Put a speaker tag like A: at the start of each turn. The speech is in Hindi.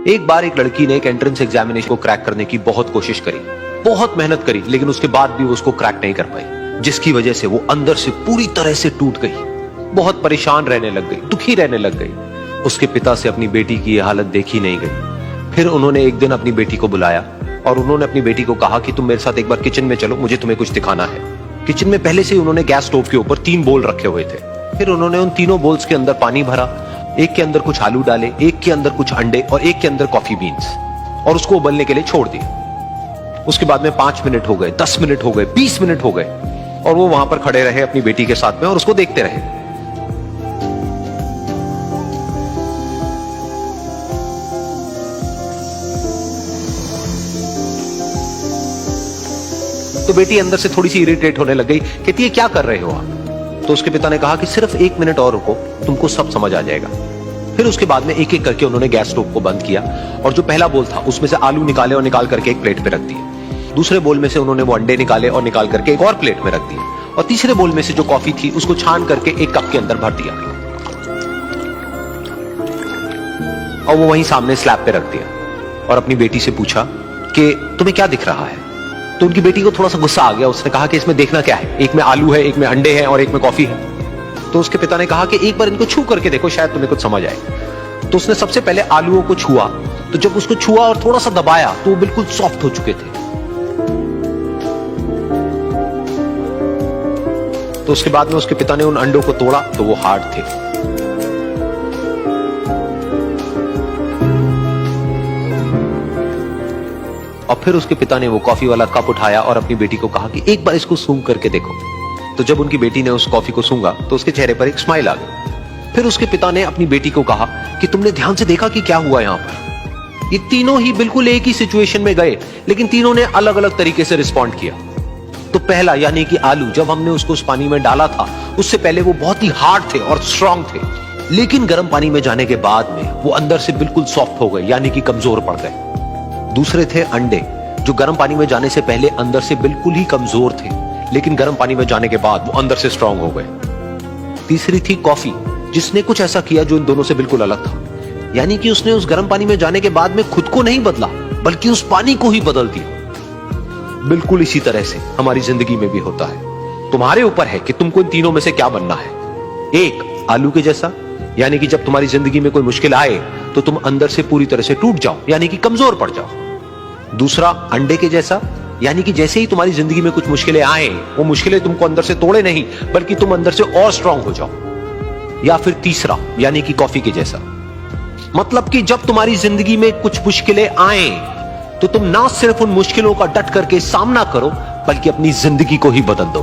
A: एक बार एक लड़की ने एक एंट्रेंस एग्जामिनेशन को क्रैक करने की बहुत कोशिश करी, बहुत मेहनत करी, लेकिन उसके बाद भी वो उसको क्रैक नहीं कर पाई, जिसकी वजह से वो अंदर से पूरी तरह से टूट गई। बहुत परेशान रहने लग गई, दुखी रहने लग गई। उसके पिता से अपनी बेटी की यह हालत देखी नहीं गई। फिर उन्होंने एक दिन अपनी बेटी को बुलाया और उन्होंने अपनी बेटी को कहा कि तुम मेरे साथ एक बार किचन में चलो, मुझे तुम्हें कुछ दिखाना है। किचन में पहले से उन्होंने गैस स्टोव के ऊपर 3 बोल रखे हुए थे। फिर उन्होंने उन तीनों बोल्स के अंदर पानी भरा, एक के अंदर कुछ आलू डाले, एक के अंदर कुछ अंडे और एक के अंदर कॉफी बीन्स, और उसको उबलने के लिए छोड़ दिया। उसके बाद में 5 मिनट हो गए, 10 मिनट हो गए, 20 मिनट हो गए, और वो वहां पर खड़े रहे अपनी बेटी के साथ में और उसको देखते रहे। तो बेटी अंदर से थोड़ी सी इरिटेट होने लग गई, कहती है क्या कर रहे हो आप? तो उसके पिता ने कहा कि सिर्फ 1 मिनट और रुको, तुमको सब समझ आ जाएगा। फिर उसके बाद में एक एक करके उन्होंने गैस स्टोव को बंद किया और जो पहला बोल था उसमें से आलू निकाले और निकाल करके एक प्लेट पे रख दिए। दूसरे बोल में से उन्होंने वो अंडे निकाले और निकाल करके एक और प्लेट में रख दिए, और तीसरे बोल में से जो कॉफी थी उसको छान करके एक कप के अंदर भर दिया और वो वहीं सामने स्लैब पे रख दिया और अपनी बेटी से पूछा कि तुम्हें क्या दिख रहा है? तो उनकी बेटी को थोड़ा सा गुस्सा आ गया। उसने कहा कि इसमें देखना क्या है, एक में आलू है, एक में अंडे हैं और एक में कॉफी है। तो उसके पिता ने कहा कि एक बार इनको छू करके देखो, शायद तुम्हें कुछ समझ आए। तो उसने सबसे पहले आलूओं को छुआ, तो जब उसको छुआ और थोड़ा सा दबाया तो वो बिल्कुल सॉफ्ट हो चुके थे। तो उसके बाद में उसके पिता ने उन अंडों को तोड़ा तो वो हार्ड थे। और फिर उसके पिता ने वो कॉफी वाला कप उठाया और अपनी बेटी को कहा कि एक बार इसको सूंघ करके देखो। तो जब उनकी बेटी ने उस कॉफी को सूंघा तो उसके चेहरे पर एक स्माइल आ गई। फिर उसके पिता ने अपनी बेटी को कहा कि तुमने ध्यान से देखा कि क्या हुआ यहां पर? ये तीनों ही बिल्कुल एक ही सिचुएशन में गए, लेकिन तीनों ने अलग अलग तरीके से रिस्पॉन्ड किया। तो पहला यानी कि आलू, जब हमने उसको उस पानी में डाला था उससे पहले वो बहुत ही हार्ड थे और स्ट्रांग थे, लेकिन गर्म पानी में जाने के बाद में वो अंदर से बिल्कुल सॉफ्ट हो गए, यानी कि कमजोर पड़ गए। दूसरे थे अंडे, जो गर्म पानी में जाने से पहले अंदर से बिल्कुल ही कमजोर थे, लेकिन गर्म पानी में जाने के बाद वो अंदर से स्ट्रांग हो गए। तीसरी थी कॉफी, जिसने कुछ ऐसा किया जो इन दोनों से बिल्कुल अलग था, यानी कि उसने उस गर्म पानी में जाने के बाद में खुद को नहीं बदला, बल्कि उस पानी को ही बदल दिया। बिल्कुल इसी तरह से हमारी जिंदगी में भी होता है। तुम्हारे ऊपर है कि तुमको इन तीनों में से क्या बनना है। एक, आलू के जैसा, यानी कि जब तुम्हारी जिंदगी में कोई मुश्किल आए तो तुम अंदर से पूरी तरह से टूट जाओ, यानी कि कमजोर पड़ जाओ। दूसरा, अंडे के जैसा, यानी कि जैसे ही तुम्हारी जिंदगी में कुछ मुश्किलें आए, वो मुश्किलें तुमको अंदर से तोड़े नहीं, बल्कि तुम अंदर से और स्ट्रांग हो जाओ। या फिर तीसरा, यानी कि कॉफी के जैसा, मतलब कि जब तुम्हारी जिंदगी में कुछ मुश्किलें आए तो तुम ना सिर्फ उन मुश्किलों का डट करके सामना करो, बल्कि अपनी जिंदगी को ही बदल दो।